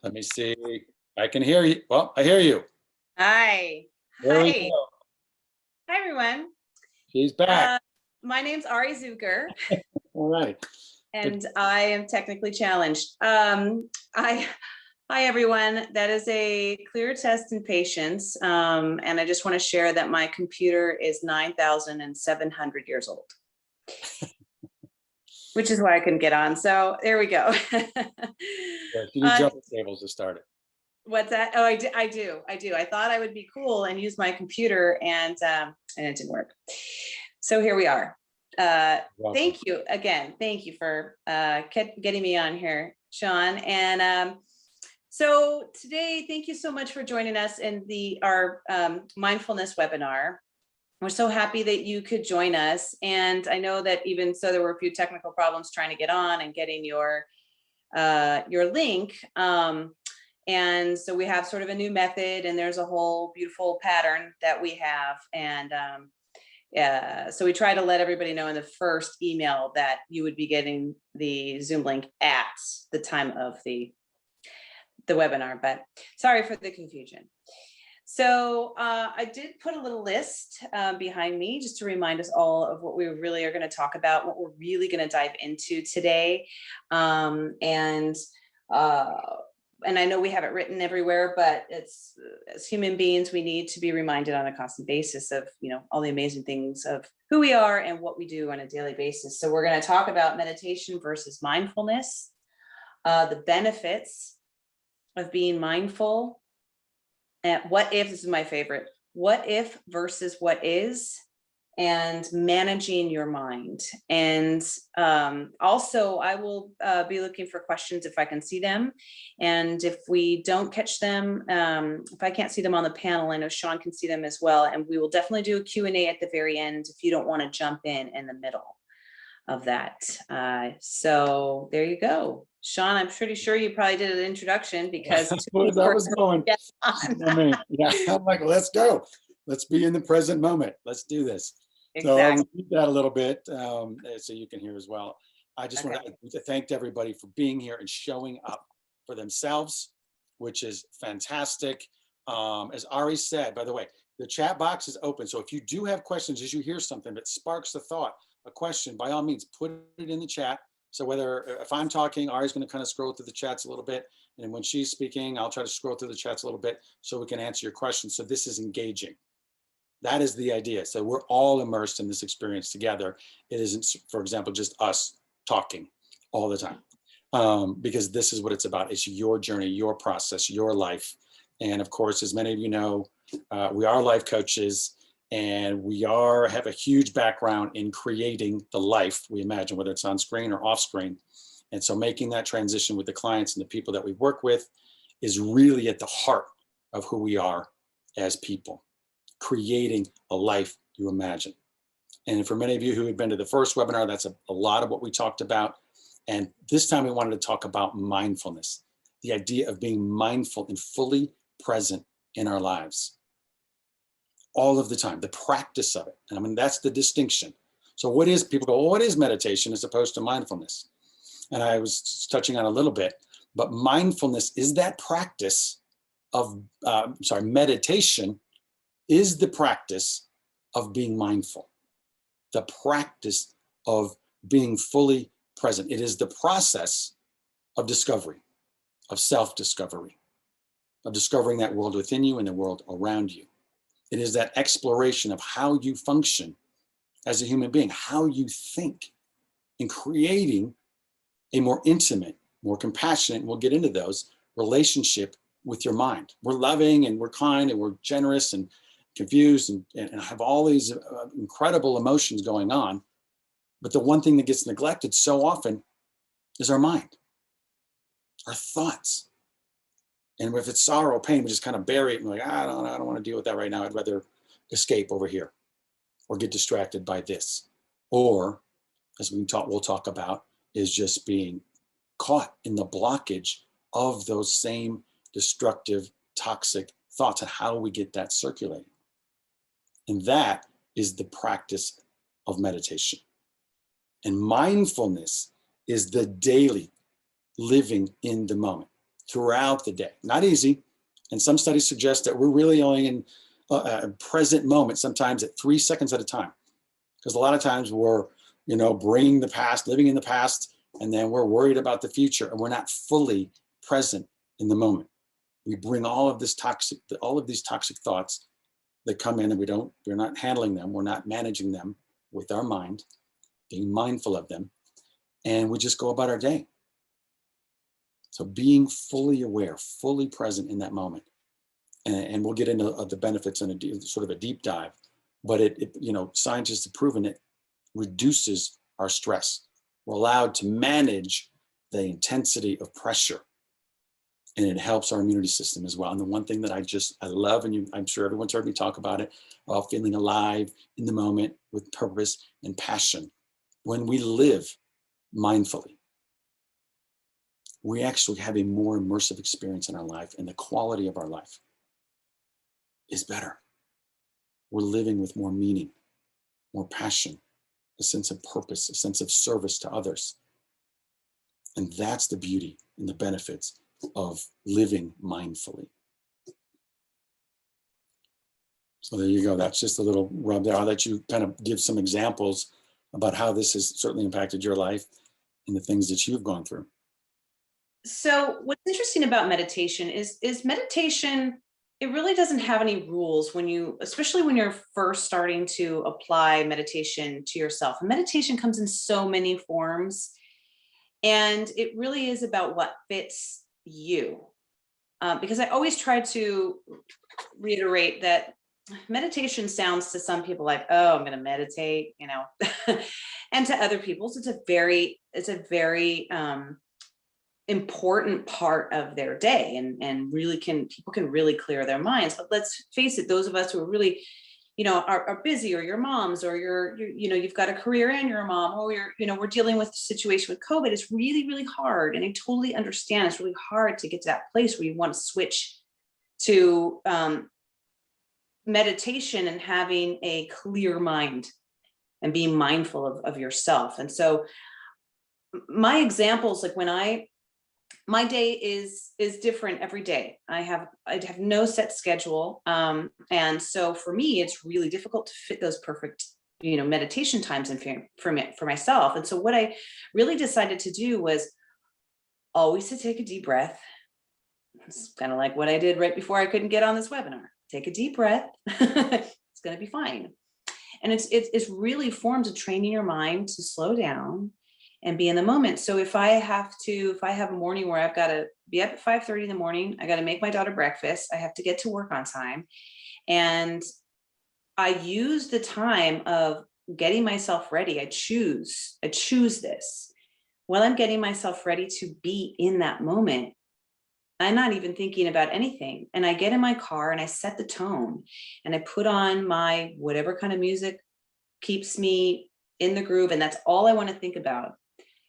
Let me see. I can hear you. Well, I hear you. Hi. There we Hi. go. Hi, everyone. She's back. My name's Ari Zucker, All right. and I am technically challenged. Hi, everyone. That is a clear test in patience. And I just want to share that my computer is 9,700 years old, which is why I couldn't get on. So there we go. Yeah, you need jumping tables to start it. What's that? Oh, I do. I thought I would be cool and use my computer, and it didn't work. So here we are. Thank you again. Thank you for getting me on here, Shawn. And so today, thank you so much for joining us in our mindfulness webinar. We're so happy that you could join us. And I know that even so, there were a few technical problems trying to get on and getting your link. And so we have sort of a new method, and there's a whole beautiful pattern that we have. And so we try to let everybody know in the first email that you would be getting the Zoom link at the time of the webinar, but sorry for the confusion. So I did put a little list behind me just to remind us all of what we really are going to talk about, what we're really going to dive into today. And I know we have it written everywhere, but it's, as human beings, we need to be reminded on a constant basis of, all the amazing things of who we are and what we do on a daily basis. So we're going to talk about meditation versus mindfulness, the benefits of being mindful, and what if, this is my favorite, what if versus what is, and managing your mind. And also I will be looking for questions if I can see them. And if we don't catch them, if I can't see them on the panel, I know Shawn can see them as well. And we will definitely do a Q&A at the very end if you don't want to jump in the middle of that. So there you go. Shawn, I'm pretty sure you probably did an introduction because that was going. Yeah, I'm like, let's go. Let's be in the present moment. Let's do this. Exactly. So I'll repeat that a little bit so you can hear as well. I just want to thank everybody for being here and showing up for themselves, which is fantastic. As Ari said, by the way, the chat box is open. So if you do have questions, as you hear something that sparks a thought, a question, by all means, put it in the chat. So if I'm talking, Ari's going to kind of scroll through the chats a little bit. And when she's speaking, I'll try to scroll through the chats a little bit so we can answer your questions. So this is engaging. That is the idea. So we're all immersed in this experience together. It isn't, for example, just us talking all the time, because this is what it's about. It's your journey, your process, your life. And of course, as many of you know, we are life coaches, and we have a huge background in creating the life we imagine, whether it's on screen or off screen. And so making that transition with the clients and the people that we work with is really at the heart of who we are as people, creating a life you imagine. And for many of you who had been to the first webinar, that's a lot of what we talked about. And this time we wanted to talk about mindfulness, the idea of being mindful and fully present in our lives all of the time, the practice of it. And I mean, that's the distinction. So people go, well, what is meditation as opposed to mindfulness? And I was touching on a little bit, but mindfulness is that practice of, meditation is the practice of being mindful, the practice of being fully present. It is the process of discovery, of self-discovery, of discovering that world within you and the world around you. It is that exploration of how you function as a human being, how you think, in creating a more intimate, more compassionate, and we'll get into those, relationship with your mind. We're loving and we're kind and we're generous and confused and have all these incredible emotions going on. But the one thing that gets neglected so often is our mind, our thoughts. And if it's sorrow, pain, we just kind of bury it and we're like, I don't want to deal with that right now. I'd rather escape over here or get distracted by this. Or, as we'll talk about, is just being caught in the blockage of those same destructive, toxic thoughts. And how do we get that circulating? And that is the practice of meditation. And mindfulness is the daily living in the moment. throughout the day. Not easy. And some studies suggest that we're really only in a present moment, sometimes at 3 seconds at a time. Because a lot of times we're, bringing the past, living in the past, and then we're worried about the future, and we're not fully present in the moment. We bring all of these toxic thoughts that come in, and we're not handling them. We're not managing them with our mind, being mindful of them. And we just go about our day. So being fully aware, fully present in that moment. And we'll get into the benefits in sort of a deep dive, but scientists have proven it reduces our stress. We're allowed to manage the intensity of pressure, and it helps our immunity system as well. And the one thing that I love, and I'm sure everyone's heard me talk about it, feeling alive in the moment with purpose and passion. When we live mindfully, we actually have a more immersive experience in our life, and the quality of our life is better. We're living with more meaning, more passion, a sense of purpose, a sense of service to others. And that's the beauty and the benefits of living mindfully. So there you go. That's just a little rub there. I'll let you kind of give some examples about how this has certainly impacted your life and the things that you've gone through. So what's interesting about meditation is meditation, it really doesn't have any rules especially when you're first starting to apply meditation to yourself. And meditation comes in so many forms, and it really is about what fits you. Because I always try to reiterate that meditation sounds to some people like, oh, I'm going to meditate, and to other people, it's a very important part of their day, and really people can really clear their minds. But let's face it, those of us who are really, are busy, or your moms, or you've got a career and you're a mom, or we're dealing with the situation with COVID. It's really, really hard. And I totally understand. It's really hard to get to that place where you want to switch to meditation and having a clear mind and being mindful of yourself. And so my examples, like my day is different every day. I have no set schedule. And so for me, it's really difficult to fit those perfect, meditation times in for myself. And so what I really decided to do was always to take a deep breath. It's kind of like what I did right before I couldn't get on this webinar. Take a deep breath. It's going to be fine. And it's really forms of training your mind to slow down and be in the moment. So if I have a morning where I've got to be up at 5:30 in the morning, I got to make my daughter breakfast, I have to get to work on time. And I use the time of getting myself ready. I choose this. While I'm getting myself ready to be in that moment, I'm not even thinking about anything. And I get in my car and I set the tone, and I put on my whatever kind of music keeps me in the groove. And that's all I want to think about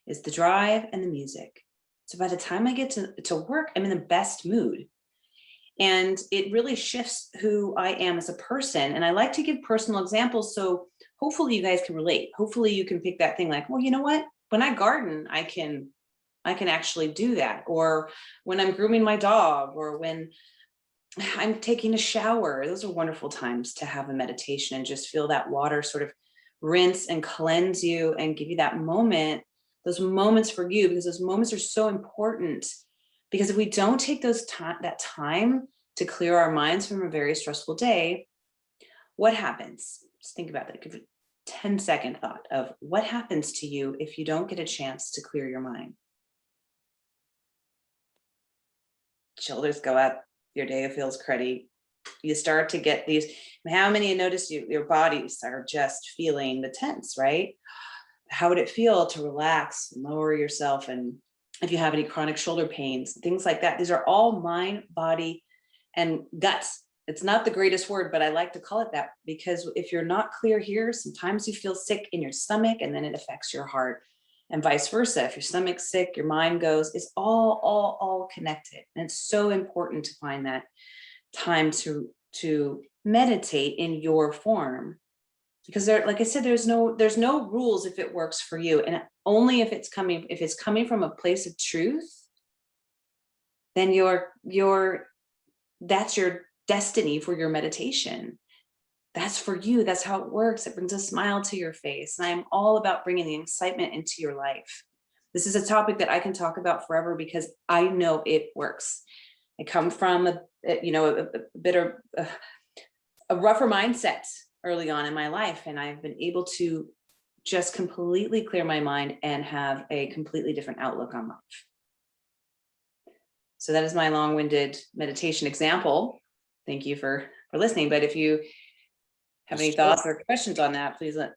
is the drive and the music. So by the time I get to work, I'm in the best mood. And it really shifts who I am as a person. And I like to give personal examples, so hopefully you guys can relate. Hopefully you can pick that thing like, well, you know what? When I garden, I can actually do that. Or when I'm grooming my dog, or when I'm taking a shower. Those are wonderful times to have a meditation and just feel that water sort of rinse and cleanse you and give you that moment, those moments for you, because those moments are so important. Because if we don't take that time to clear our minds from a very stressful day, what happens? Just think about that. Give it a 10-second thought of what happens to you if you don't get a chance to clear your mind. Shoulders go up, your day feels cruddy. You start to get these, how many notice your bodies are just feeling the tense, right? How would it feel to relax, lower yourself? And if you have any chronic shoulder pains, things like that, these are all mind, body, and guts. It's not the greatest word, but I like to call it that, because if you're not clear here, sometimes you feel sick in your stomach and then it affects your heart, and vice versa. If your stomach's sick, your mind goes. It's all connected. And it's so important to find that time to meditate in your form, because there, like I said, there's no rules if it works for you, and only if it's coming from a place of truth then that's your destiny for your meditation. That's for you. That's how it works. It brings a smile to your face. And I'm all about bringing the excitement into your life. This is a topic that I can talk about forever because I know it works. I come from a bit of a rougher mindset early on in my life, and I've been able to just completely clear my mind and have a completely different outlook on life. So that is my long-winded meditation example. Thank you for listening. But if you have any thoughts or questions on that, please let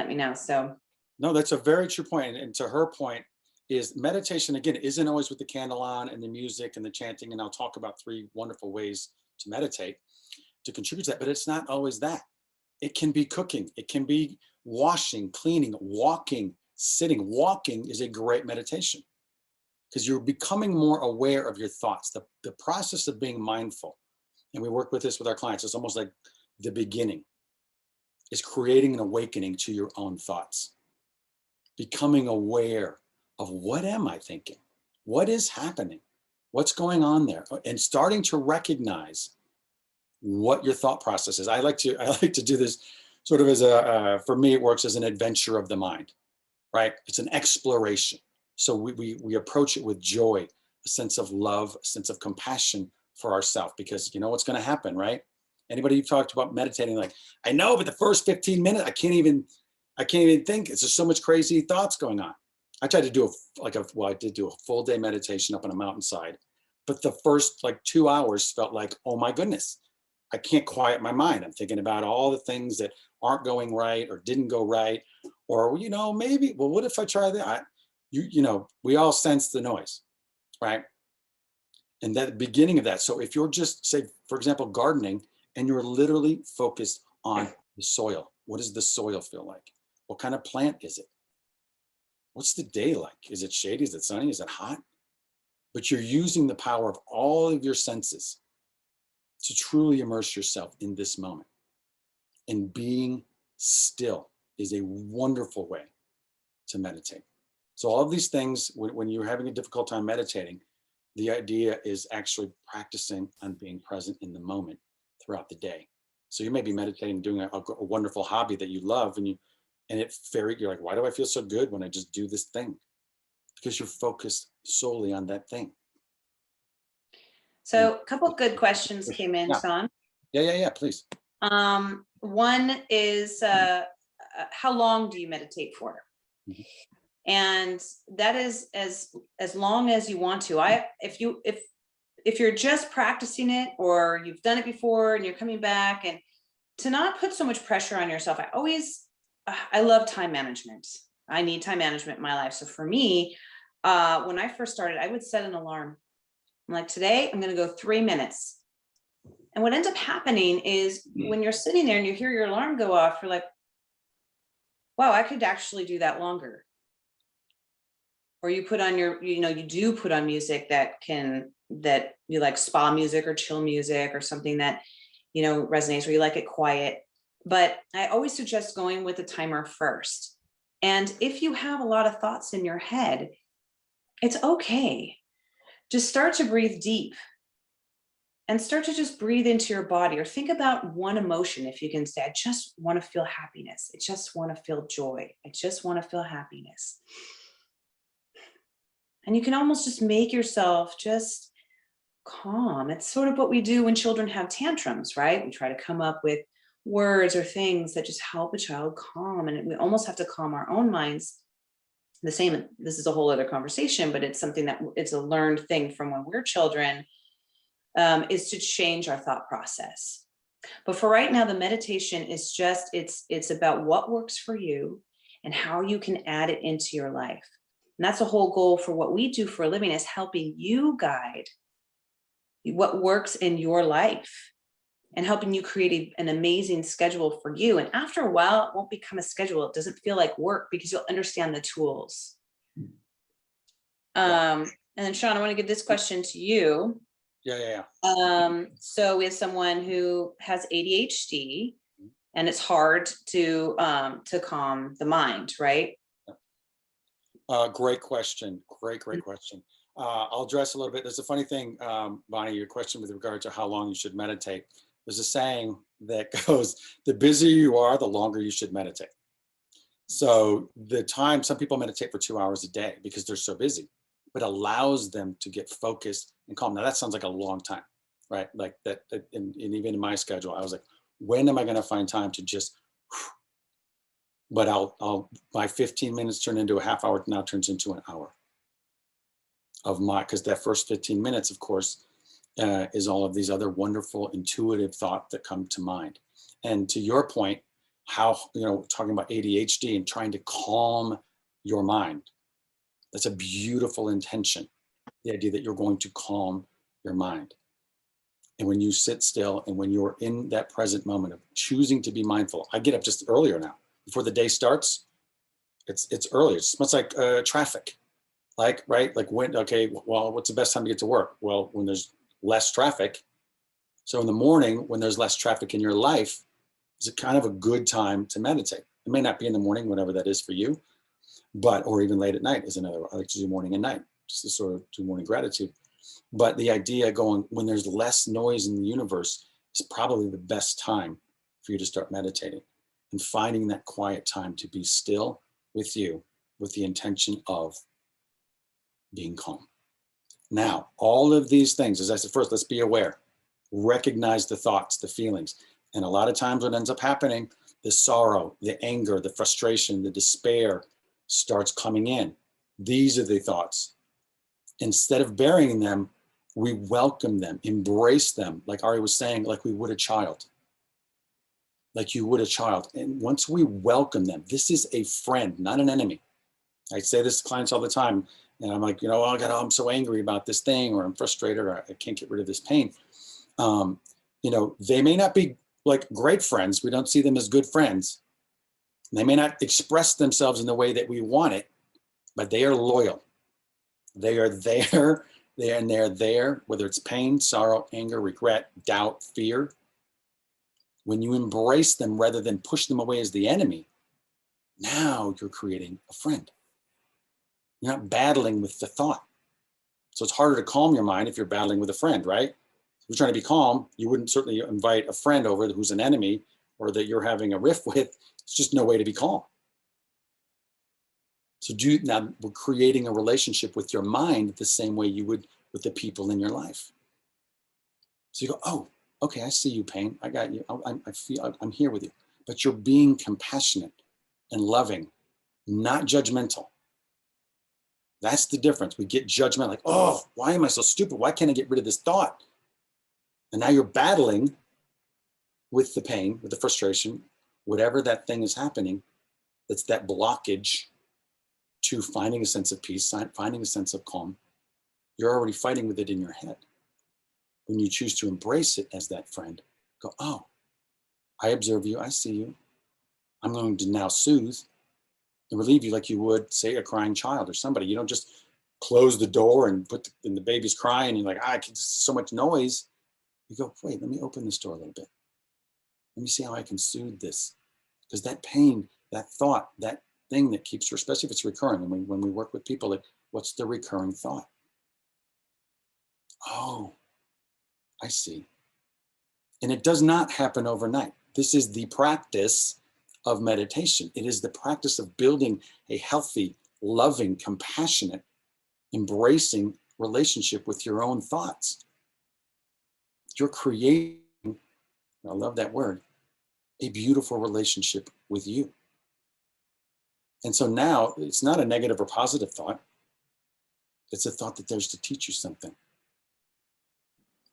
me know. So no, that's a very true point. And to her point, is meditation, again, isn't always with the candle on and the music and the chanting. And I'll talk about 3 wonderful ways to meditate to contribute to that, but it's not always that. It can be cooking. It can be washing, cleaning, walking, sitting. Walking is a great meditation because you're becoming more aware of your thoughts. The process of being mindful, and we work with this with our clients, it's almost like the beginning is creating an awakening to your own thoughts, becoming aware of what am I thinking? What is happening? What's going on there? And starting to recognize what your thought process is. I like to do this sort of as for me, it works as an adventure of the mind, right? It's an exploration. So we approach it with joy, a sense of love, a sense of compassion for ourselves, because you know what's going to happen, right? Anybody you've talked about meditating, like, I know, but the first 15 minutes, I can't even think. It's just so much crazy thoughts going on. I tried to do I did do a full day meditation up on a mountainside, but the first 2 hours felt like, oh my goodness, I can't quiet my mind. I'm thinking about all the things that aren't going right or didn't go right, or maybe, well, what if I try that? We all sense the noise, right? And that beginning of that. So if you're just, say, for example, gardening, and you're literally focused on the soil, what does the soil feel like? What kind of plant is it? What's the day like? Is it shady? Is it sunny? Is it hot? But you're using the power of all of your senses to truly immerse yourself in this moment. And being still is a wonderful way to meditate. So all of these things, when you're having a difficult time meditating, the idea is actually practicing on being present in the moment throughout the day. So you may be meditating, doing a wonderful hobby that you love, and you're like, why do I feel so good when I just do this thing? Because you're focused solely on that thing. So a couple of good questions came in, Shawn. Yeah, please. One is, how long do you meditate for? Mm-hmm. And that is as long as you want to. If you're just practicing it, or you've done it before and you're coming back, and to not put so much pressure on yourself. I love time management. I need time management in my life. So for me, when I first started, I would set an alarm. I'm like, today I'm going to go 3 minutes. And what ends up happening is when you're sitting there and you hear your alarm go off, you're like, wow, I could actually do that longer. Or you put on you do put on music that you like, spa music or chill music, or something that, resonates, or you like it quiet. But I always suggest going with a timer first. And if you have a lot of thoughts in your head, it's okay. Just start to breathe deep and start to just breathe into your body, or think about one emotion. If you can say, I just want to feel happiness. I just want to feel joy. I just want to feel happiness. And you can almost just make yourself just calm. It's sort of what we do when children have tantrums, right? We try to come up with words or things that just help a child calm. And we almost have to calm our own minds. This is a whole other conversation, but it's something that it's a learned thing from when we're children, is to change our thought process. But for right now, the meditation is just, it's about what works for you and how you can add it into your life. And that's the whole goal for what we do for a living, is helping you guide what works in your life and helping you create an amazing schedule for you. And after a while, it won't become a schedule. It doesn't feel like work because you'll understand the tools. And then Shawn, I want to give this question to you. Yeah. So we have someone who has ADHD, and it's hard to calm the mind, right? Great question. Great question. I'll address a little bit. There's a funny thing, Bonnie, your question with regard to how long you should meditate. There's a saying that goes, the busier you are, the longer you should meditate. So the time, some people meditate for 2 hours a day because they're so busy, but allows them to get focused and calm. Now that sounds like a long time, right? Like that, and even in my schedule, I was like, when am I going to find time to just, but my 15 minutes turn into a half hour, now turns into an hour of because that first 15 minutes, of course, is all of these other wonderful intuitive thoughts that come to mind. And to your point, how, talking about ADHD and trying to calm your mind, that's a beautiful intention. The idea that you're going to calm your mind. And when you sit still and when you're in that present moment of choosing to be mindful, I get up just earlier now, before the day starts. It's early. It's much like traffic. Like, right? Like when, okay, well, what's the best time to get to work? Well, when there's less traffic. So in the morning, when there's less traffic in your life, is it kind of a good time to meditate? It may not be in the morning, whatever that is for you, but, or even late at night is another, I like to do morning and night, just to sort of do morning gratitude. But the idea going, when there's less noise in the universe, is probably the best time for you to start meditating and finding that quiet time to be still with you, with the intention of being calm. Now, all of these things, as I said first, let's be aware, recognize the thoughts, the feelings. And a lot of times what ends up happening, the sorrow, the anger, the frustration, the despair starts coming in. These are the thoughts. Instead of burying them, we welcome them, embrace them, like Ari was saying, like we would a child. Like you would a child. And once we welcome them, this is a friend, not an enemy. I say this to clients all the time. And I'm like, oh, God, I'm so angry about this thing, or I'm frustrated, or I can't get rid of this pain. They may not be like great friends. We don't see them as good friends. They may not express themselves in the way that we want it, but they are loyal. They are there. They're there, whether it's pain, sorrow, anger, regret, doubt, fear. When you embrace them rather than push them away as the enemy, now you're creating a friend. You're not battling with the thought. So it's harder to calm your mind if you're battling with a friend, right? If you're trying to be calm, you wouldn't certainly invite a friend over who's an enemy or that you're having a riff with. It's just no way to be calm. So now we're creating a relationship with your mind the same way you would with the people in your life. So you go, oh, okay, I see you, pain. I got you. I feel I'm here with you. But you're being compassionate and loving, not judgmental. That's the difference. We get judgmental, like, oh, why am I so stupid? Why can't I get rid of this thought? And now you're battling with the pain, with the frustration, whatever that thing is happening, that's that blockage to finding a sense of peace, finding a sense of calm. You're already fighting with it in your head. When you choose to embrace it as that friend, go, oh, I observe you, I see you. I'm going to now soothe and relieve you like you would, say, a crying child or somebody. You don't just close the door and and the baby's crying and you're like, I can so much noise. You go, wait, let me open this door a little bit. Let me see how I can soothe this. Because that pain, that thought, that thing that keeps, especially if it's recurring, and when we work with people, like, what's the recurring thought? Oh, I see. And it does not happen overnight. This is the practice of meditation. It is the practice of building a healthy, loving, compassionate, embracing relationship with your own thoughts. You're creating, I love that word, a beautiful relationship with you. And so now it's not a negative or positive thought. It's a thought that there's to teach you something.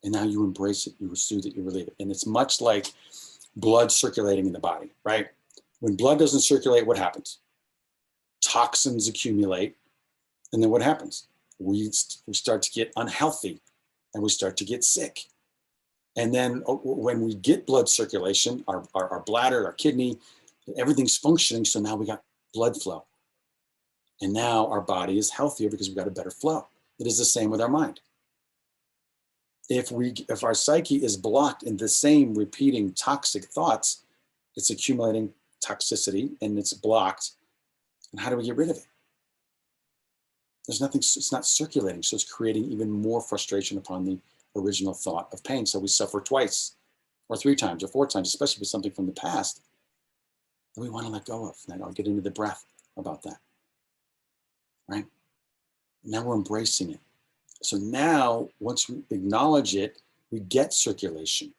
And now you embrace it, you soothe it, you relieve it. And it's much like blood circulating in the body, right? When blood doesn't circulate, what happens? Toxins accumulate. And then what happens? We start to get unhealthy and we start to get sick. And then when we get blood circulation, our bladder, our kidney, everything's functioning. So now we got blood flow. And now our body is healthier because we've got a better flow. It is the same with our mind. If our psyche is blocked in the same repeating toxic thoughts, it's accumulating toxicity and it's blocked. And how do we get rid of it? There's nothing, it's not circulating. So it's creating even more frustration upon the original thought of pain. So we suffer twice or 3 times or 4 times, especially with something from the past that we want to let go of. And I'll get into the breath about that, right? Now we're embracing it. So now, once we acknowledge it, we get circulation.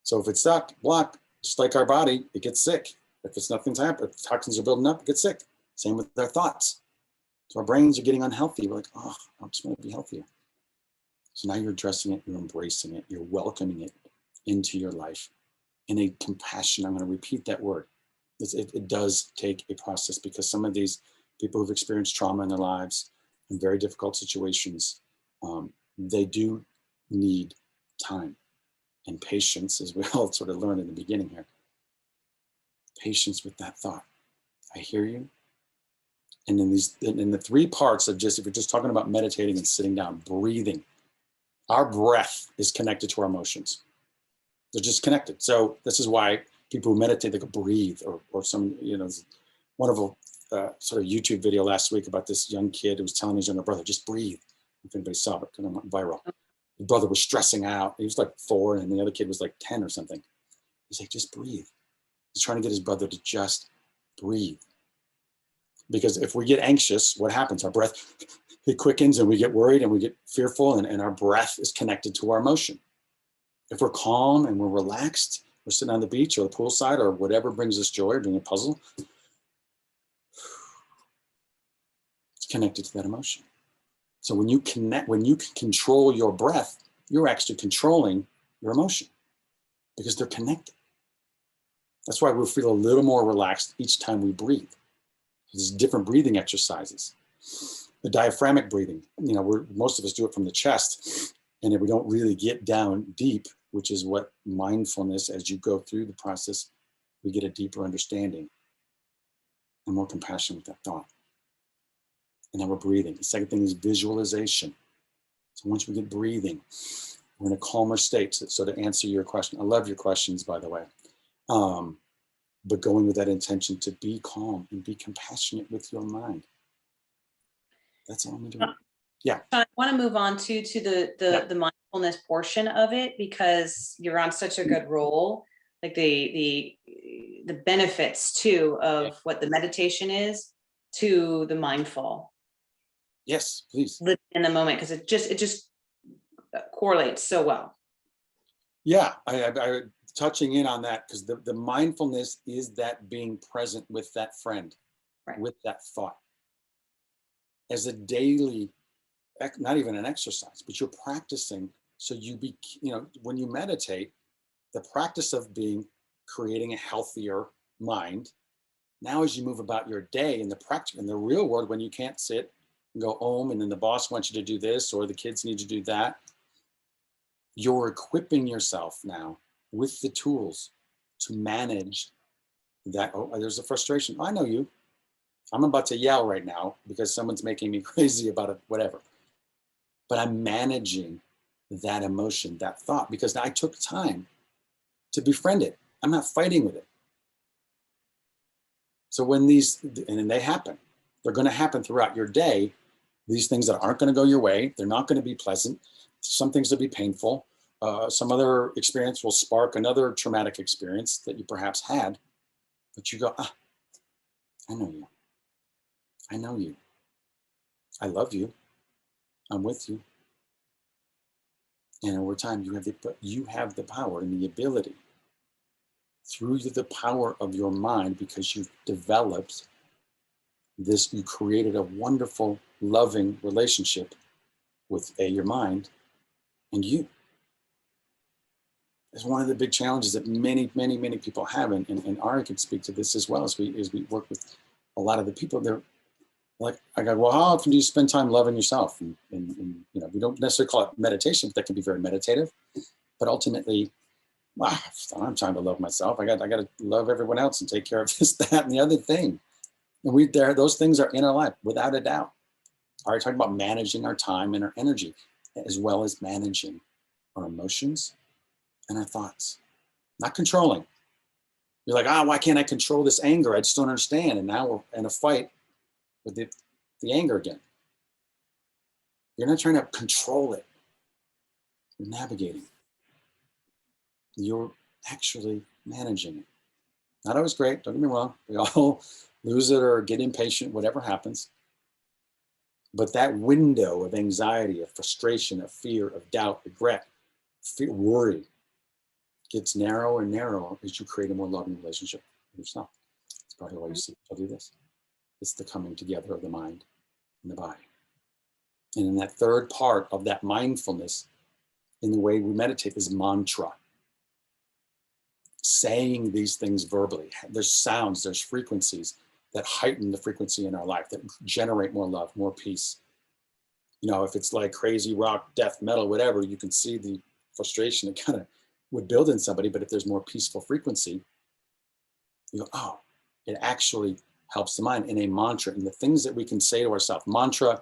So if it's stuck, blocked, just like our body, it gets sick. If it's nothing's happening, if toxins are building up, it gets sick. Same with our thoughts. So our brains are getting unhealthy. We're like, oh, I just want to be healthier. So now you're addressing it, you're embracing it, you're welcoming it into your life in a compassion. I'm going to repeat that word. It does take a process, because some of these people who've experienced trauma in their lives in very difficult situations, they do need time and patience, as we all sort of learned in the beginning here. Patience with that thought. I hear you. And in the 3 parts of just, if you're just talking about meditating and sitting down, breathing, our breath is connected to our emotions. They're just connected. So this is why people who meditate, they go breathe, or some, wonderful sort of YouTube video last week about this young kid who was telling his younger brother, just breathe. If anybody saw it, because it went viral. His brother was stressing out. He was like 4, and the other kid was like 10 or something. He's like, just breathe. He's trying to get his brother to just breathe. Because if we get anxious, what happens? Our breath, it quickens, and we get worried, and we get fearful, and our breath is connected to our emotion. If we're calm and we're relaxed, we're sitting on the beach or the poolside or whatever brings us joy, or doing a puzzle, it's connected to that emotion. So when you connect, when you can control your breath, you're actually controlling your emotion, because they're connected. That's why we'll feel a little more relaxed each time we breathe. There's different breathing exercises. The diaphragmatic breathing, most of us do it from the chest, and if we don't really get down deep, which is what mindfulness, as you go through the process, we get a deeper understanding and more compassion with that thought. And then we're breathing. The second thing is visualization. So once we get breathing, we're in a calmer state. So to answer your question, I love your questions, by the way. But going with that intention to be calm and be compassionate with your mind. That's all I'm doing. Yeah. I want to move on to the mindfulness portion of it, because you're on such a good roll. Like the benefits too of what the meditation is to the mindful. Yes, please. Live in the moment, because it just correlates so well. Yeah, I touching in on that, because the mindfulness is that being present with that friend, right, with that thought, as a daily, not even an exercise, but you're practicing. So when you meditate, the practice of creating a healthier mind. Now, as you move about your day in the real world, when you can't sit and go home, and then the boss wants you to do this, or the kids need you to do that, you're equipping yourself now with the tools to manage that. Oh, there's a frustration. I know you. I'm about to yell right now because someone's making me crazy about it, whatever. But I'm managing that emotion, that thought, because I took time to befriend it. I'm not fighting with it. So when and they happen, they're going to happen throughout your day. These things that aren't going to go your way, they're not going to be pleasant. Some things will be painful. Some other experience will spark another traumatic experience that you perhaps had. But you go, I know you. I know you. I love you. I'm with you. And over time, you have the power and the ability, through the power of your mind, because you've developed this, you created a wonderful, loving relationship with your mind and you. It's one of the big challenges that many, many, many people have, and Ari can speak to this as well, as we work with a lot of the people. They're like, I go, well, how often do you spend time loving yourself? And we don't necessarily call it meditation, but that can be very meditative. But ultimately, I don't have time to love myself. I got to love everyone else and take care of this, that, and the other thing. And those things are in our life, without a doubt. Ari talking about managing our time and our energy, as well as managing our emotions and our thoughts. Not controlling. You're like, why can't I control this anger? I just don't understand. And now we're in a fight with the anger again. You're not trying to control it. You're navigating. You're actually managing it. Not always great, don't get me wrong. We all lose it or get impatient, whatever happens. But that window of anxiety, of frustration, of fear, of doubt, regret, worry gets narrower and narrower as you create a more loving relationship with yourself. That's probably why you see people do this. It's the coming together of the mind and the body. And in that third part of that mindfulness, in the way we meditate, is mantra. Saying these things verbally. There's sounds, there's frequencies that heighten the frequency in our life, that generate more love, more peace. You know, if it's like crazy rock, death, metal, whatever, you can see the frustration it kind of would build in somebody. But if there's more peaceful frequency, you go, oh, it actually helps the mind. In a mantra, and the things that we can say to ourselves. Mantra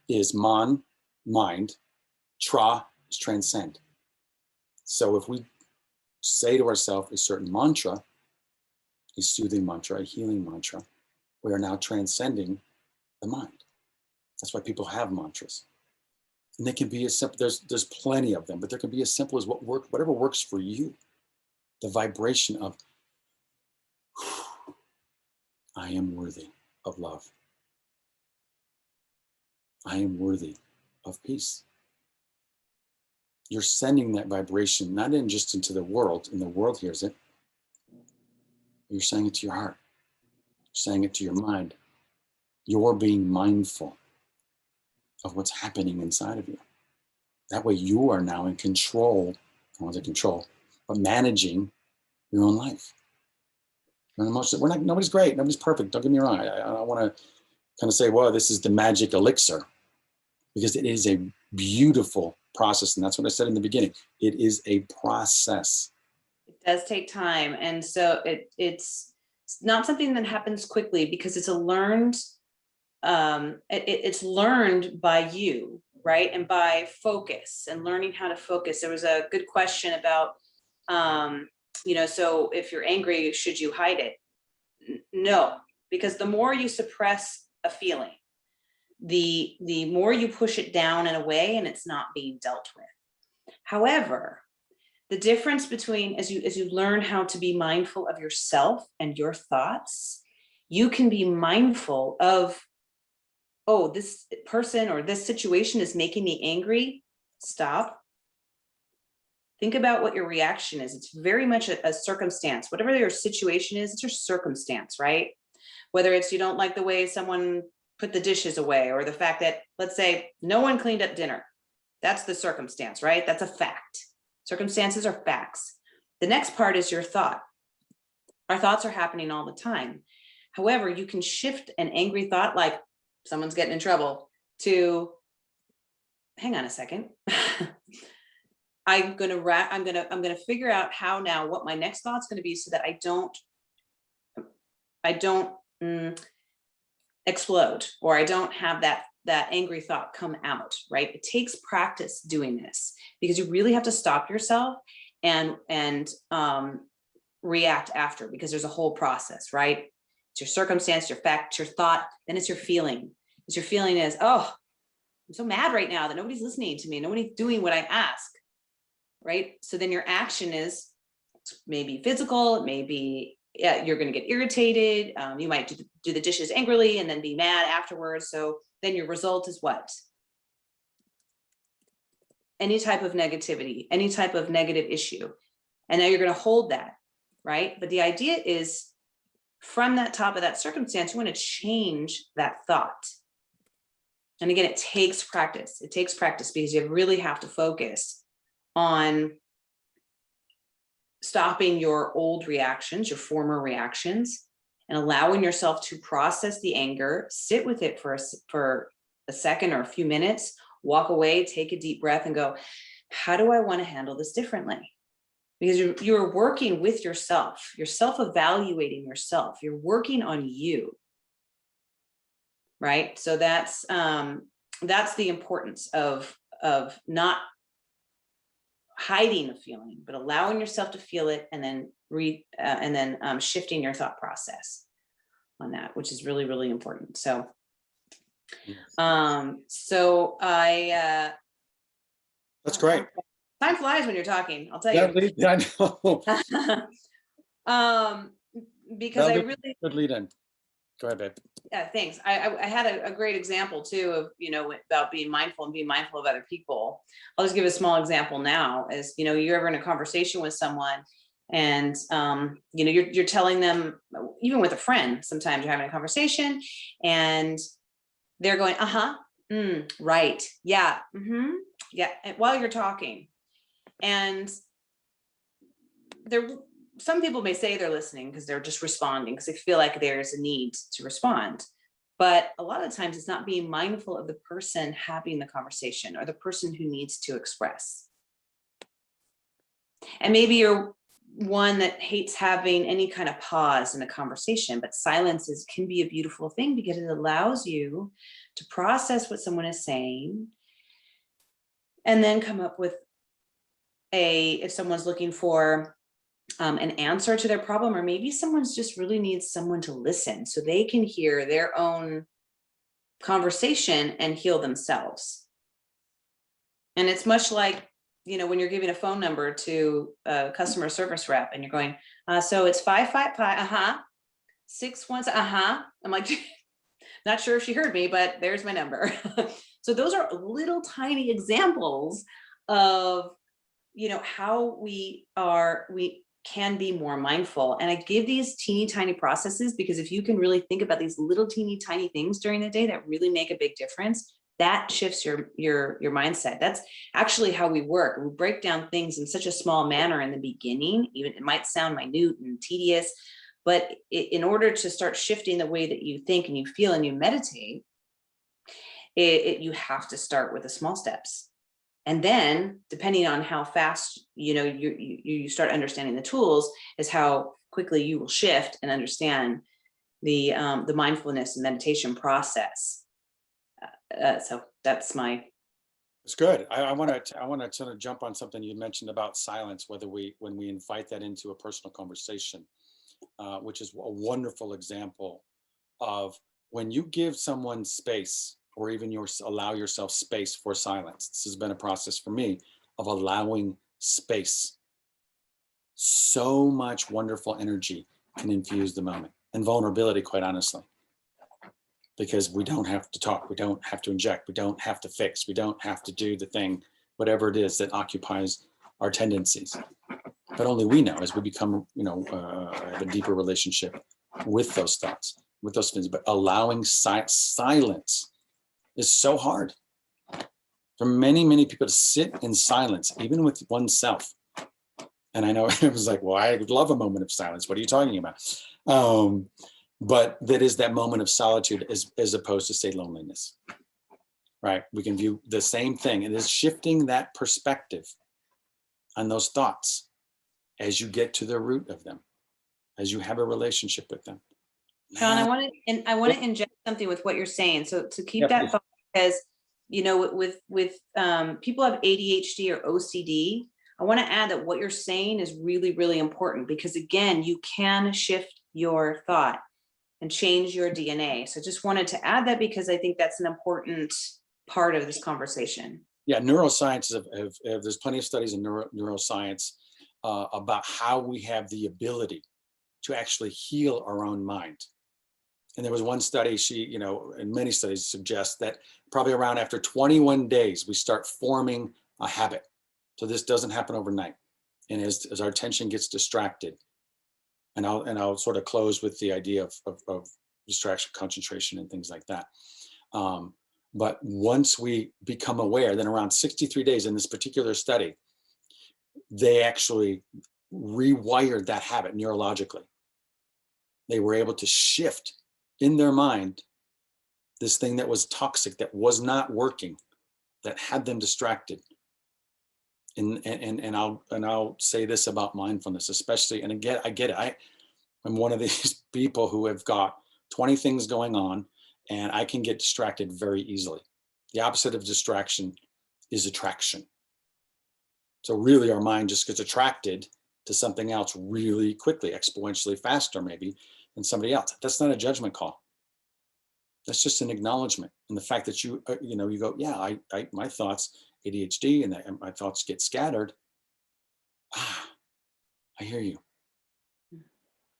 is man, mind. Tra is transcend. So if we say to ourselves a certain mantra, a soothing mantra, a healing mantra, we are now transcending the mind. That's why people have mantras. And they can be as simple, there's plenty of them, but there can be as simple as whatever works for you. The vibration of, I am worthy of love. I am worthy of peace. You're sending that vibration not in just into the world, and the world hears it. You're saying it to your heart. You're saying it to your mind. You're being mindful of what's happening inside of you. That way you are now in control, I want to control, but managing your own life. Nobody's great, nobody's perfect, don't get me wrong. I don't want to kind of say, well, this is the magic elixir, because it is a beautiful process. And that's what I said in the beginning. It is a process. It does take time. And so it's not something that happens quickly, because it's a learned, it's learned by you, right? And by focus and learning how to focus. There was a good question about, so if you're angry, should you hide it? No, because the more you suppress a feeling, the more you push it down and away, and it's not being dealt with. However, the difference between, as you learn how to be mindful of yourself and your thoughts, you can be mindful of, oh, this person or this situation is making me angry. Stop. Think about what your reaction is. It's very much a circumstance. Whatever your situation is, it's your circumstance, right? Whether it's you don't like the way someone put the dishes away, or the fact that, let's say, no one cleaned up dinner. That's the circumstance, right? That's a fact. Circumstances are facts. The next part is your thought. Our thoughts are happening all the time. However, you can shift an angry thought, like someone's getting in trouble, to, hang on a second. I'm gonna figure out how now, what my next thought's gonna be, so that I don't explode, or I don't have that angry thought come out, right? It takes practice doing this, because you really have to stop yourself and react after, because there's a whole process, right? It's your circumstance, your fact, your thought, then it's your feeling. It's your feeling is, oh, I'm so mad right now that nobody's listening to me, nobody's doing what I ask, right? So then your action is maybe physical, it may be, yeah, you're going to get irritated. You might do the dishes angrily and then be mad afterwards. So then your result is what? Any type of negativity, any type of negative issue. And now you're going to hold that, right? But the idea is, from that top of that circumstance, you want to change that thought. And again, it takes practice. It takes practice, because you really have to focus on stopping your old reactions, your former reactions, and allowing yourself to process the anger, sit with it for a second or a few minutes, walk away, take a deep breath, and go, how do I want to handle this differently? Because you're working with yourself, you're self-evaluating yourself, you're working on you, right? So that's the importance of not hiding a feeling, but allowing yourself to feel it, and then shifting your thought process on that, which is really, really important. So Yes. So That's great. time flies when you're talking, I'll tell Yeah, you. I know. Because I That'll be really, a good lead in. Go ahead, babe. yeah, thanks. I had a great example too of, about being mindful and being mindful of other people. I'll just give a small example now is, you're ever in a conversation with someone and, you're telling them, even with a friend, sometimes you're having a conversation and they're going, uh-huh, right, yeah, yeah, and while you're talking. And there, some people may say they're listening because they're just responding because they feel like there's a need to respond. But a lot of times it's not being mindful of the person having the conversation or the person who needs to express. And maybe you're one that hates having any kind of pause in a conversation, but silence can be a beautiful thing because it allows you to process what someone is saying and then come up with if someone's looking for an answer to their problem, or maybe someone's just really needs someone to listen so they can hear their own conversation and heal themselves. And it's much like, when you're giving a phone number to a customer service rep and you're going, so it's 555, 617, I'm like, not sure if she heard me, but there's my number. So those are little tiny examples of, how we can be more mindful. And I give these teeny tiny processes because if you can really think about these little teeny tiny things during the day that really make a big difference, that shifts your mindset. That's actually how we work. We break down things in such a small manner in the beginning. Even it might sound minute and tedious, but in order to start shifting the way that you think and you feel and you meditate, you have to start with the small steps. And then depending on how fast, you start understanding the tools is how quickly you will shift and understand the mindfulness and meditation process. So that's my. It's good. I want to sort of jump on something you mentioned about silence, when we invite that into a personal conversation, which is a wonderful example of when you give someone space or even allow yourself space for silence. This has been a process for me of allowing space. So much wonderful energy can infuse the moment, and vulnerability, quite honestly, because we don't have to talk, we don't have to inject, we don't have to fix, we don't have to do the thing, whatever it is that occupies our tendencies. But only we know as we become, have a deeper relationship with those thoughts, with those things. But allowing silence is so hard for many, many people to sit in silence, even with oneself. And I know it was like, well, I would love a moment of silence. What are you talking about? But that is that moment of solitude as opposed to, say, loneliness, right? We can view the same thing. It is shifting that perspective on those thoughts as you get to the root of them, as you have a relationship with them. Shawn, I want to inject something with what you're saying. So to keep that thought, because with people have ADHD or OCD, I want to add that what you're saying is really, really important because again, you can shift your thought and change your DNA. So just wanted to add that because I think that's an important part of this conversation. Yeah, neuroscience there's plenty of studies in neuroscience about how we have the ability to actually heal our own mind. And there was one study, and many studies suggest that probably around after 21 days, we start forming a habit. So this doesn't happen overnight. And as our attention gets distracted, and I'll sort of close with the idea of distraction, concentration, and things like that. But once we become aware, then around 63 days in this particular study, they actually rewired that habit neurologically. They were able to shift in their mind this thing that was toxic, that was not working, that had them distracted. And I'll say this about mindfulness, especially, and again, I get it. I'm one of these people who have got 20 things going on, and I can get distracted very easily. The opposite of distraction is attraction. So really our mind just gets attracted to something else really quickly, exponentially faster maybe than somebody else. That's not a judgment call. That's just an acknowledgement. And the fact that you, you go, yeah, my thoughts, ADHD, and my thoughts get scattered. Ah, I hear you.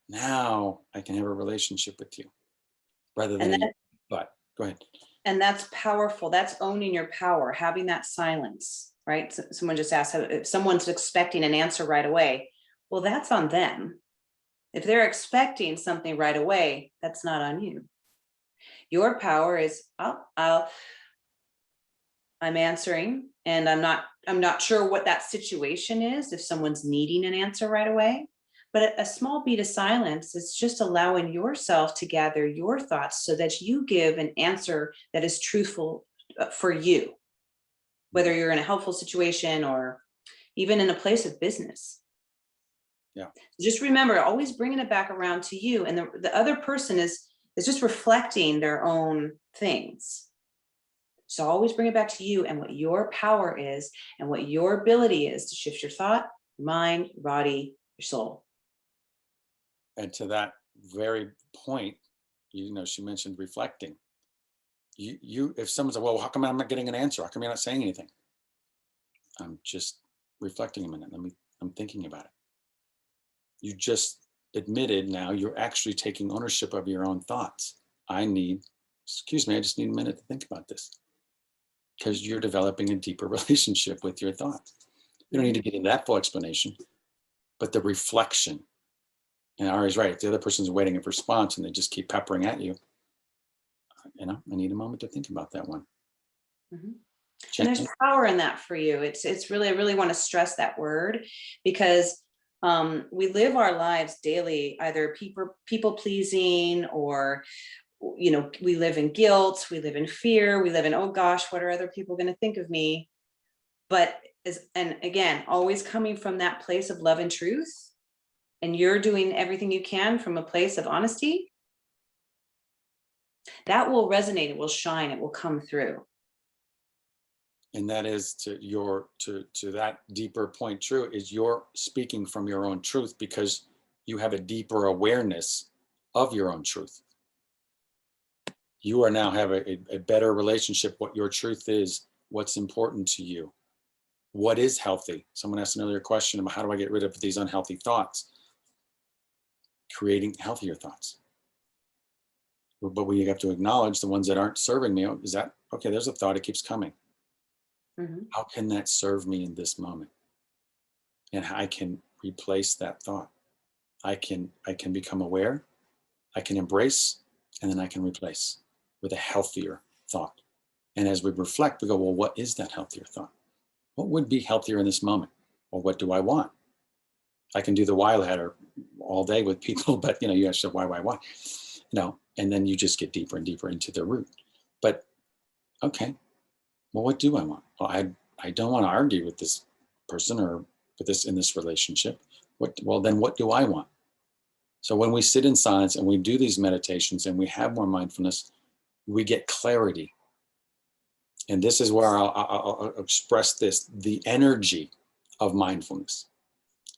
Now I can have a relationship with you rather than, but go ahead. And that's powerful. That's owning your power, having that silence, right? So someone just asked if someone's expecting an answer right away. Well, that's on them. If they're expecting something right away, that's not on you. Your power is, I'm answering, and I'm not sure what that situation is, if someone's needing an answer right away. But a small beat of silence is just allowing yourself to gather your thoughts so that you give an answer that is truthful for you, whether you're in a helpful situation or even in a place of business. Yeah. Just remember, always bringing it back around to you, and the other person is just reflecting their own things. So always bring it back to you and what your power is and what your ability is to shift your thought, your mind, your body, your soul. And to that very point, she mentioned reflecting. If someone's like, well, how come I'm not getting an answer? How come you're not saying anything? I'm just reflecting a minute. I'm thinking about it. You just admitted now you're actually taking ownership of your own thoughts. I just need a minute to think about this. Because you're developing a deeper relationship with your thoughts. You don't need to get into that full explanation, but the reflection. And Ari's right. If the other person's waiting a response and they just keep peppering at you, I need a moment to think about that one. Mm-hmm. And there's power in that for you. It's really, I really want to stress that word, because we live our lives daily, either people pleasing, or we live in guilt, we live in fear, we live in, oh gosh, what are other people going to think of me? But and again, always coming from that place of love and truth, and you're doing everything you can from a place of honesty, that will resonate, it will shine, it will come through. And that is to that deeper point, true, is you're speaking from your own truth because you have a deeper awareness of your own truth. You are now have a better relationship, what your truth is, what's important to you, what is healthy. Someone asked an earlier question about how do I get rid of these unhealthy thoughts? Creating healthier thoughts. But we have to acknowledge the ones that aren't serving me. Is that, okay, there's a thought, it keeps coming. Mm-hmm. How can that serve me in this moment? And I can replace that thought. I can become aware, I can embrace, and then I can replace with a healthier thought. And as we reflect, we go, well, what is that healthier thought? What would be healthier in this moment? Well, what do I want? I can do the why ladder all day with people, but you have to say why? And then you just get deeper and deeper into the root. But okay, well, what do I want? Well, I don't want to argue with this person or with this in this relationship. Then what do I want? So when we sit in silence and we do these meditations and we have more mindfulness, we get clarity. And this is where I'll express this, the energy of mindfulness.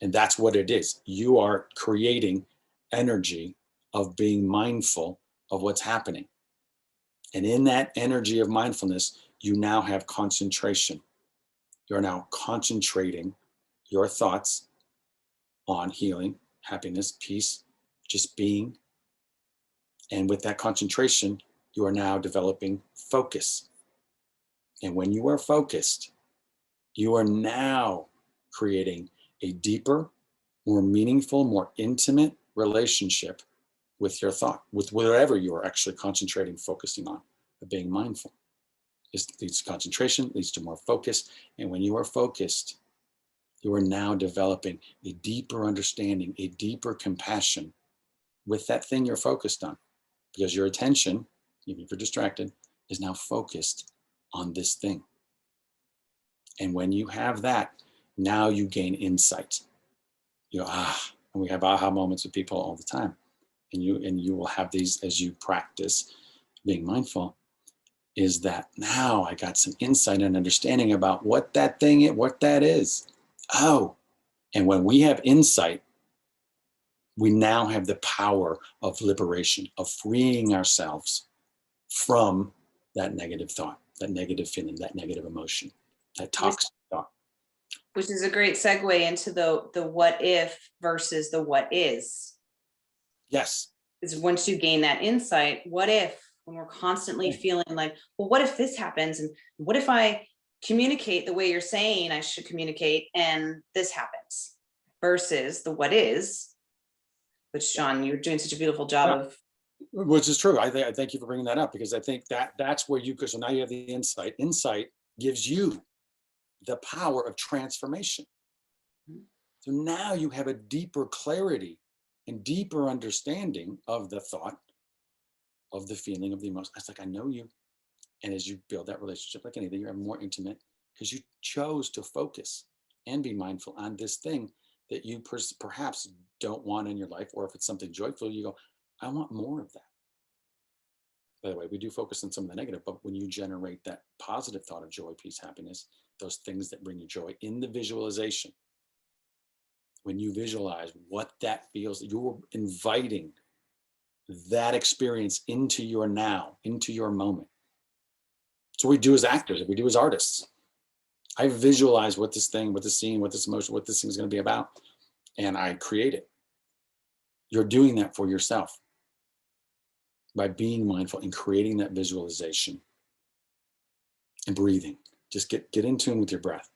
And that's what it is. You are creating energy of being mindful of what's happening. And in that energy of mindfulness, you now have concentration. You're now concentrating your thoughts on healing, happiness, peace, just being. And with that concentration, you are now developing focus. And when you are focused, you are now creating a deeper, more meaningful, more intimate relationship with your thought, with whatever you are actually concentrating, focusing on, of being mindful. This leads to concentration, leads to more focus. And when you are focused, you are now developing a deeper understanding, a deeper compassion with that thing you're focused on. Because your attention, even if you're distracted, is now focused on this thing. And when you have that, now you gain insight. You go, and we have aha moments with people all the time. And you will have these as you practice being mindful, is that now I got some insight and understanding about what that thing is, what that is. Oh, and when we have insight, we now have the power of liberation, of freeing ourselves from that negative thought, that negative feeling, that negative emotion, that toxic thought. Which is a great segue into the what if versus the what is. Yes. Is once you gain that insight, what if, when we're constantly feeling like, well, what if this happens? And what if I communicate the way you're saying I should communicate and this happens? Versus the what is, which Shawn, you're doing such a beautiful job of. Which is true. I thank you for bringing that up, because I think that's where you, so now you have the insight. Insight gives you the power of transformation. So now you have a deeper clarity and deeper understanding of the thought, of the feeling, of the emotion. It's like, I know you. And as you build that relationship, like anything, you're more intimate because you chose to focus and be mindful on this thing that you perhaps don't want in your life. Or if it's something joyful, you go, I want more of that. By the way, we do focus on some of the negative, but when you generate that positive thought of joy, peace, happiness, those things that bring you joy in the visualization, when you visualize what that feels, you're inviting that experience into your now, into your moment. So we do as actors, we do as artists. I visualize what this thing, what this scene, what this emotion, what this thing is going to be about, and I create it. You're doing that for yourself by being mindful and creating that visualization and breathing. Just get in tune with your breath.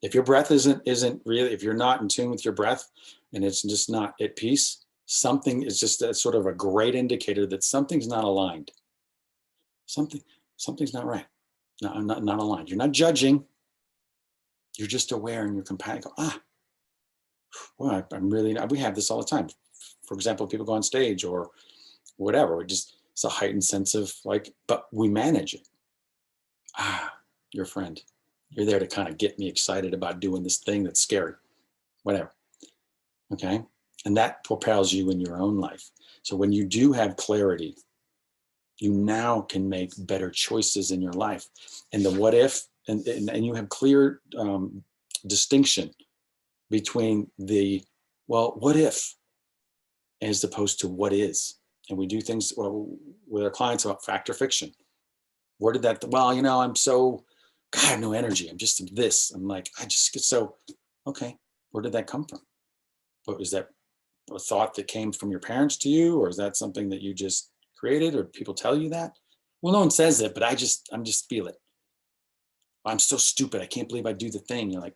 If your breath isn't really, if you're not in tune with your breath and it's just not at peace, something is just a sort of a great indicator that something's not aligned. Something's not right. Not aligned. You're not judging. You're just aware and you're compassionate. Well, I'm really, we have this all the time. For example, people go on stage or whatever, it's a heightened sense of like, but we manage it. You're a friend. You're there to kind of get me excited about doing this thing that's scary, whatever. Okay. And that propels you in your own life. So when you do have clarity, you now can make better choices in your life. And the what if, and you have clear distinction between the, well, what if, as opposed to what is. And we do things with our clients about fact or fiction. Where did that, well, I'm so, God, I have no energy. I'm just this. I'm like, I just get so, okay, where did that come from? What was that, a thought that came from your parents to you? Or is that something that you just created, or people tell you that? Well, no one says it, but I'm just feel it. I'm so stupid. I can't believe I do the thing. You're like,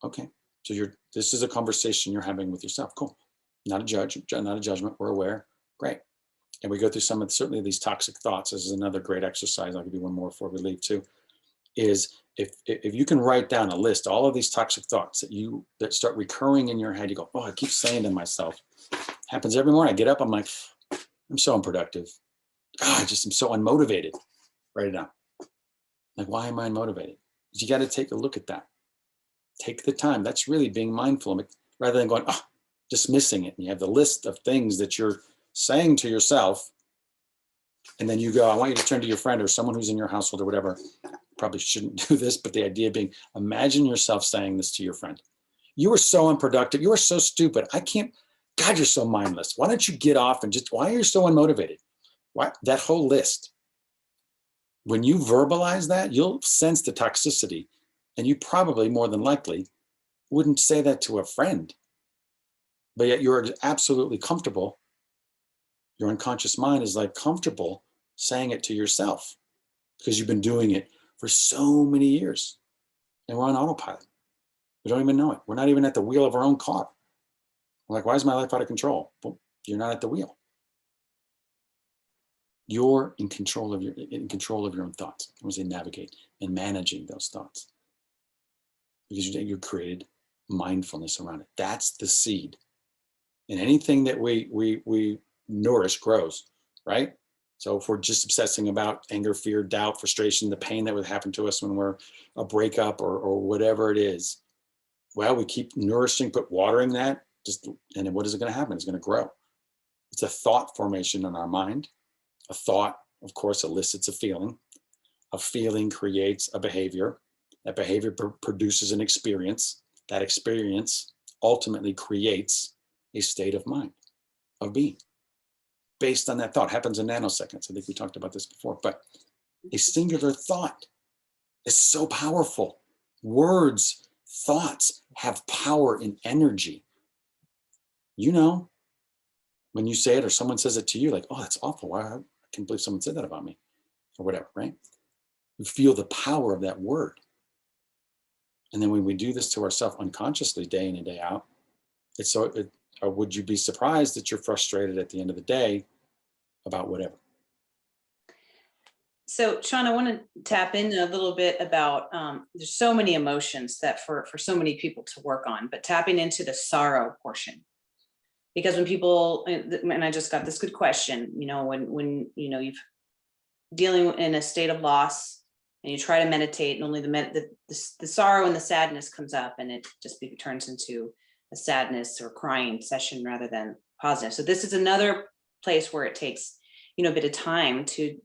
okay. So this is a conversation you're having with yourself. Cool. Not a judgment. We're aware. Great. And we go through certainly these toxic thoughts. This is another great exercise. I'll give you one more before we leave too, is if you can write down a list, all of these toxic thoughts that start recurring in your head, you go, oh, I keep saying to myself, happens every morning. I get up, I'm like, I'm so unproductive. God, I'm so unmotivated. Write it down. Like, why am I unmotivated? You got to take a look at that. Take the time. That's really being mindful, rather than going, dismissing it. And you have the list of things that you're saying to yourself. And then you go, I want you to turn to your friend or someone who's in your household or whatever. Probably shouldn't do this, but the idea being, imagine yourself saying this to your friend. You are so unproductive. You are so stupid. God, you're so mindless. Why don't you get off and why are you so unmotivated? Why? That whole list. When you verbalize that, you'll sense the toxicity, and you probably, more than likely, wouldn't say that to a friend. But yet you're absolutely comfortable. Your unconscious mind is like comfortable saying it to yourself because you've been doing it for so many years. And we're on autopilot. We don't even know it. We're not even at the wheel of our own car. We're like, why is my life out of control? Well, you're not at the wheel. You're in control of your own thoughts. I would say navigate and managing those thoughts. Because you created mindfulness around it. That's the seed. And anything that we nourish grows, right? So if we're just obsessing about anger, fear, doubt, frustration, the pain that would happen to us when we're a breakup or whatever it is, well, we keep nourishing, watering that, and then what is it going to happen? It's going to grow. It's a thought formation in our mind. A thought, of course, elicits a feeling. A feeling creates a behavior. That behavior produces an experience. That experience ultimately creates a state of mind, of being. based on that thought. Happens in nanoseconds. I think we talked about this before, but a singular thought is so powerful. Words, thoughts have power and energy. You know, when you say it or someone says it to you, like, oh, that's awful. I can't believe someone said that about me, or whatever, right? You feel the power of that word. And then when we do this to ourselves unconsciously, day in and day out, it's so, or would you be surprised that you're frustrated at the end of the day about whatever? So, Shawn, I want to tap in a little bit about, there's so many emotions that for so many people to work on, but tapping into the sorrow portion. Because when people, and I just got this good question, you know, when you know, you've dealing in a state of loss and you try to meditate, and only the sorrow and the sadness comes up, and it just turns into a sadness or crying session rather than positive. So this is another place where it takes, you know, a bit of time to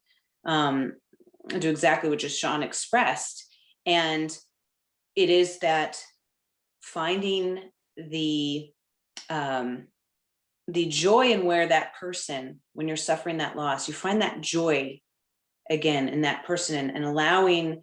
do exactly what just Shawn expressed. And it is that finding the joy in where that person, when you're suffering that loss, you find that joy again in that person, and allowing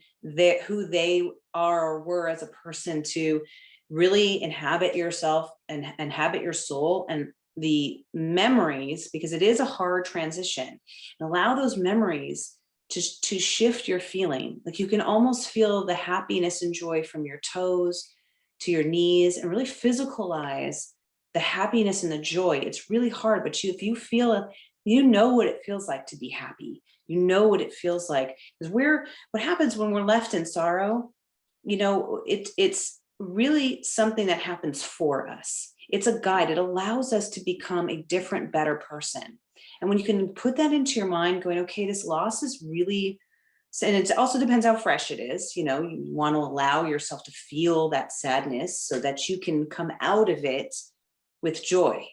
who they are or were as a person to really inhabit yourself and inhabit your soul and the memories, because it is a hard transition, and allow those memories to shift your feeling. Like you can almost feel the happiness and joy from your toes to your knees, and really physicalize the happiness and the joy. It's really hard, but if you feel, you know what it feels like to be happy. You know what it feels like, because what happens when we're left in sorrow, you know, it's really something that happens for us. It's a guide. It allows us to become a different, better person. And when you can put that into your mind, going, okay, this loss is really, and it also depends how fresh it is. You know, you want to allow yourself to feel that sadness so that you can come out of it with joy.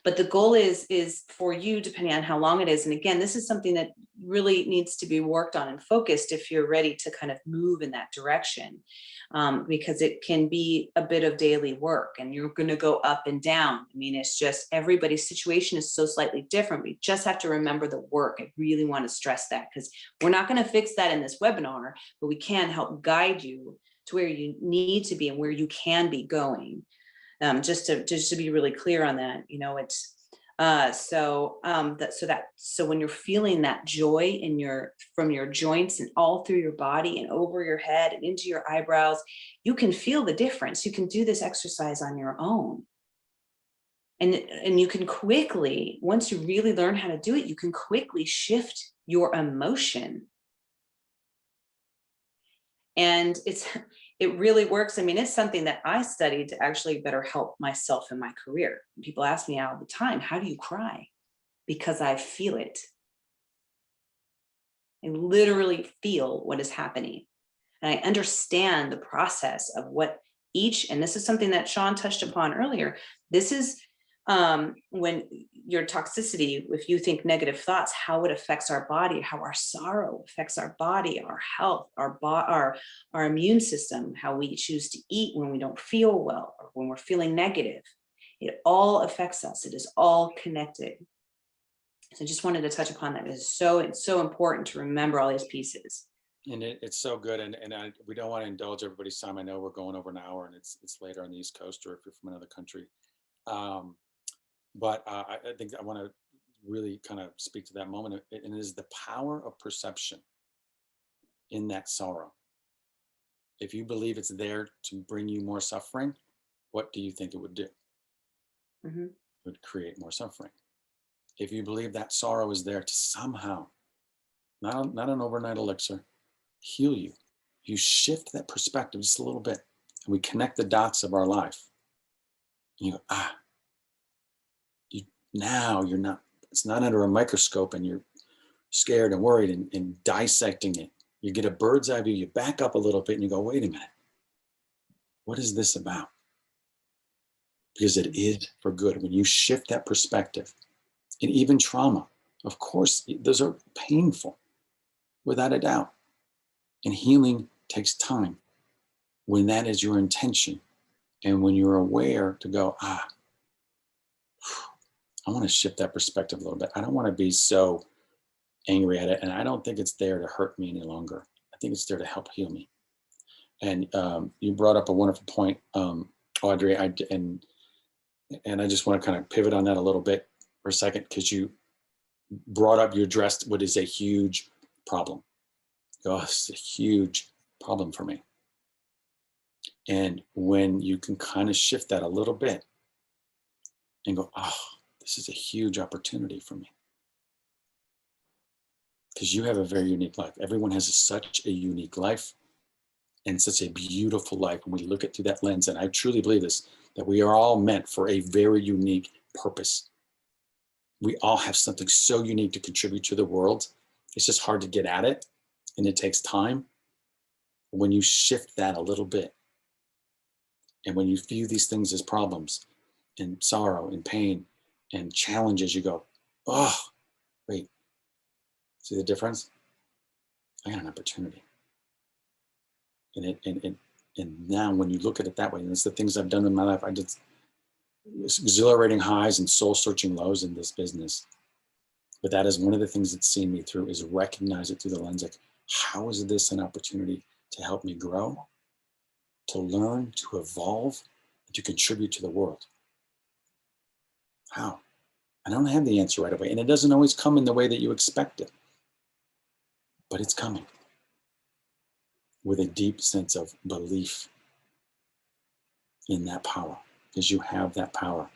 But the goal is for you, depending on how long it is. And again, this is something that really needs to be worked on and focused if you're ready to kind of move in that direction, because it can be a bit of daily work, and you're going to go up and down. I mean, it's just everybody's situation is so slightly different. We just have to remember the work. I really want to stress that, because we're not going to fix that in this webinar, but we can help guide you to where you need to be and where you can be going. Just to be really clear on that, you know, it's so when you're feeling that joy from your joints and all through your body and over your head and into your eyebrows, you can feel the difference. You can do this exercise on your own, and you can quickly, once you really learn how to do it, you can quickly shift your emotion. And it really works. I mean, it's something that I studied to actually better help myself in my career. People ask me all the time, how do you cry? Because I feel it. I literally feel what is happening. And I understand the process of what and this is something that Shawn touched upon earlier. This is when your toxicity, if you think negative thoughts, how it affects our body, how our sorrow affects our body, our health, our immune system, how we choose to eat when we don't feel well or when we're feeling negative. It all affects us. It is all connected. So I just wanted to touch upon that. It's so important to remember all these pieces. And it's so good. And we don't want to indulge everybody's time. I know we're going over an hour, and it's later on the East Coast, or if you're from another country. But I think I want to really kind of speak to that moment. And it is the power of perception in that sorrow. If you believe it's there to bring you more suffering, what do you think it would do? Mm-hmm. It would create more suffering. If you believe that sorrow is there to somehow, not an overnight elixir, heal you, you shift that perspective just a little bit, and we connect the dots of our life. And you go, now you're not, it's not under a microscope and you're scared and worried and dissecting it. You get a bird's eye view, you back up a little bit and you go, wait a minute, what is this about? Because it is for good. When you shift that perspective, and even trauma, of course, those are painful, without a doubt. And healing takes time. When that is your intention, and when you're aware to go, I want to shift that perspective a little bit. I don't want to be so angry at it. And I don't think it's there to hurt me any longer. I think it's there to help heal me. And you brought up a wonderful point, Audrey. And I just want to kind of pivot on that a little bit for a second, because you addressed what is a huge problem. Oh, it's a huge problem for me. And when you can kind of shift that a little bit and go, oh, this is a huge opportunity for me. Because you have a very unique life. Everyone has such a unique life and such a beautiful life. When we look at through that lens, and I truly believe this, that we are all meant for a very unique purpose. We all have something so unique to contribute to the world. It's just hard to get at it, and it takes time. When you shift that a little bit, and when you view these things as problems and sorrow and pain and challenges, you go, oh, wait, see the difference? I got an opportunity. And now when you look at it that way, and it's the things I've done in my life, I did exhilarating highs and soul searching lows in this business. But that is one of the things that's seen me through, is recognize it through the lens, like, how is this an opportunity to help me grow, to learn, to evolve, and to contribute to the world? How? I don't have the answer right away, and it doesn't always come in the way that you expect it, but it's coming with a deep sense of belief in that power, because you have that power.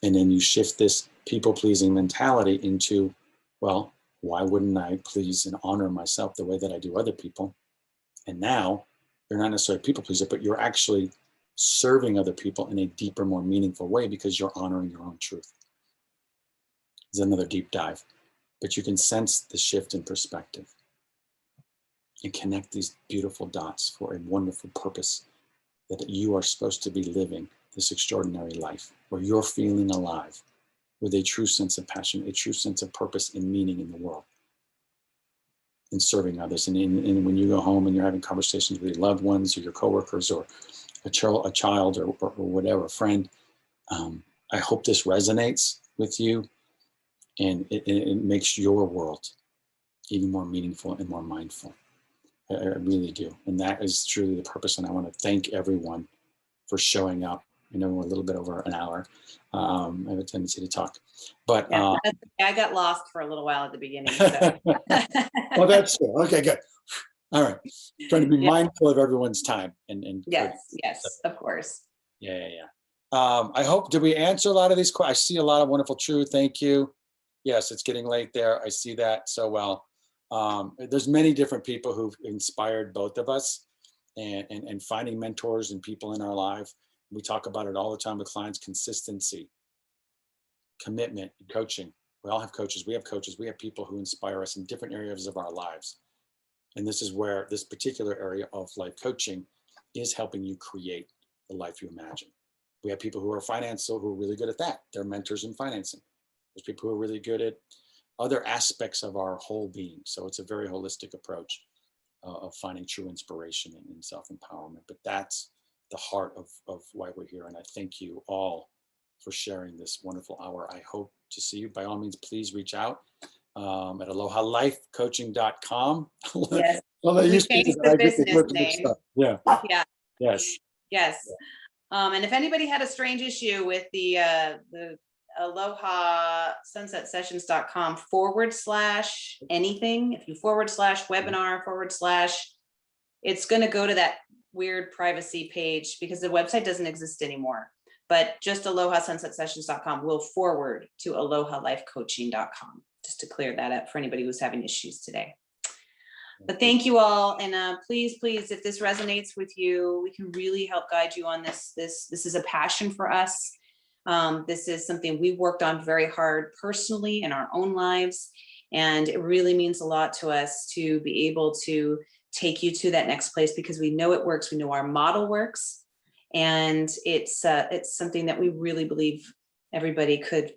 And then you shift this people-pleasing mentality into, well, why wouldn't I please and honor myself the way that I do other people? And now you're not necessarily a people pleaser, but you're actually serving other people in a deeper, more meaningful way, because you're honoring your own truth. It's another deep dive, but you can sense the shift in perspective and connect these beautiful dots for a wonderful purpose, that you are supposed to be living this extraordinary life where you're feeling alive with a true sense of passion, a true sense of purpose and meaning in the world, and serving others. And when you go home and you're having conversations with your loved ones or your coworkers or a child or whatever, a friend, I hope this resonates with you, and it makes your world even more meaningful and more mindful. I really do. And that is truly the purpose. And I want to thank everyone for showing up. I know we're a little bit over an hour. I have a tendency to talk, but yeah, I got lost for a little while at the beginning. So. Well, that's true. Okay, good. All right. Trying to be mindful of everyone's time and yes, of course. Yeah. I hope, did we answer a lot of these questions? I see a lot of wonderful truth. Thank you. Yes, it's getting late there. I see that so well. There's many different people who've inspired both of us, and finding mentors and people in our life. We talk about it all the time with clients: consistency, commitment, and coaching. We all have coaches. We have coaches. We have people who inspire us in different areas of our lives. And this is where this particular area of life coaching is helping you create the life you imagine. We have people who are financial, who are really good at that. They're mentors in financing. There's people who are really good at other aspects of our whole being. So it's a very holistic approach of finding true inspiration and self-empowerment. But that's the heart of why we're here. And I thank you all for sharing this wonderful hour. I hope to see you. By all means, please reach out at alohalifecoaching.com. Yes. Well, they We changed the business name. Yeah. Yeah. Yes. And if anybody had a strange issue with the Aloha sunsetsessions.com / anything, if you / webinar / it's going to go to that weird privacy page, because the website doesn't exist anymore. But just aloha-sunsetsessions.com will forward to alohalifecoaching.com, just to clear that up for anybody who's having issues today. But thank you all. And please, if this resonates with you, we can really help guide you on this. This is a passion for us. This is something we worked on very hard personally in our own lives. And it really means a lot to us to be able to take you to that next place, because we know it works. We know our model works. And it's something that we really believe everybody could,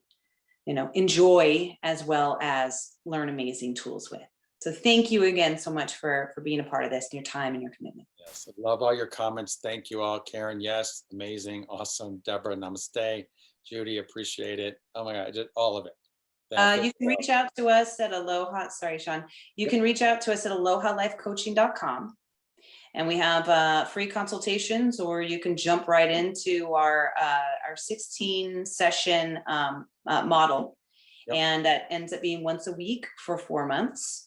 enjoy, as well as learn amazing tools with. So thank you again so much for being a part of this and your time and your commitment. Yes, I love all your comments. Thank you all. Karen, yes, amazing, awesome. Deborah, namaste. Judy, appreciate it. Oh my God, just all of it. You can reach out to us at sorry, Shawn. You can reach out to us at alohalifecoaching.com. And we have free consultations, or you can jump right into our 16 session model. Yep. And that ends up being once a week for 4 months.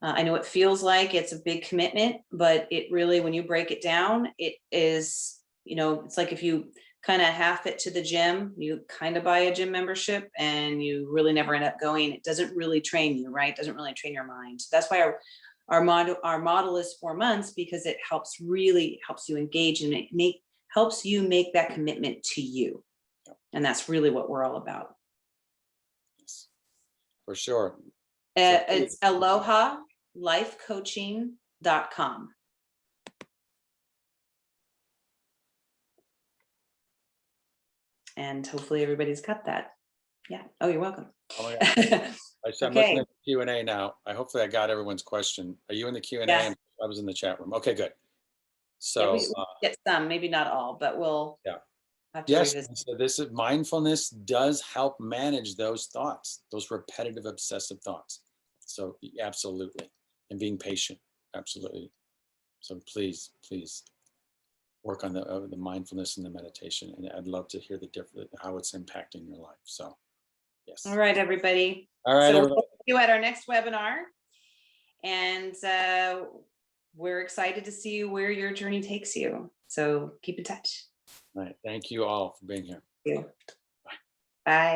I know it feels like it's a big commitment, but it really, when you break it down, it is, it's like if you kind of half it to the gym, you kind of buy a gym membership and you really never end up going. It doesn't really train you, right? It doesn't really train your mind. So that's why our model is 4 months, because it helps you engage and helps you make that commitment to you. Yep. And that's really what we're all about. Yes, for sure. It's alohalifecoaching.com. And hopefully everybody's got that. Yeah. Oh, you're welcome. Oh my God. I'm Okay. looking at the Q&A now. Hopefully I got everyone's question. Are you in the Q&A? Yes. I was in the chat room. Okay, good. So yeah, we get some, maybe not all, but we'll have to yes, revisit. so this is mindfulness does help manage those thoughts, those repetitive obsessive thoughts. So absolutely. And being patient, absolutely. So please work on the mindfulness and the meditation, and I'd love to hear how it's impacting your life. So yes. All right, everybody. All right, so everybody. We'll see you at our next webinar, and we're excited to see where your journey takes you. So keep in touch. All right. Thank you all for being here. Thank you. Bye.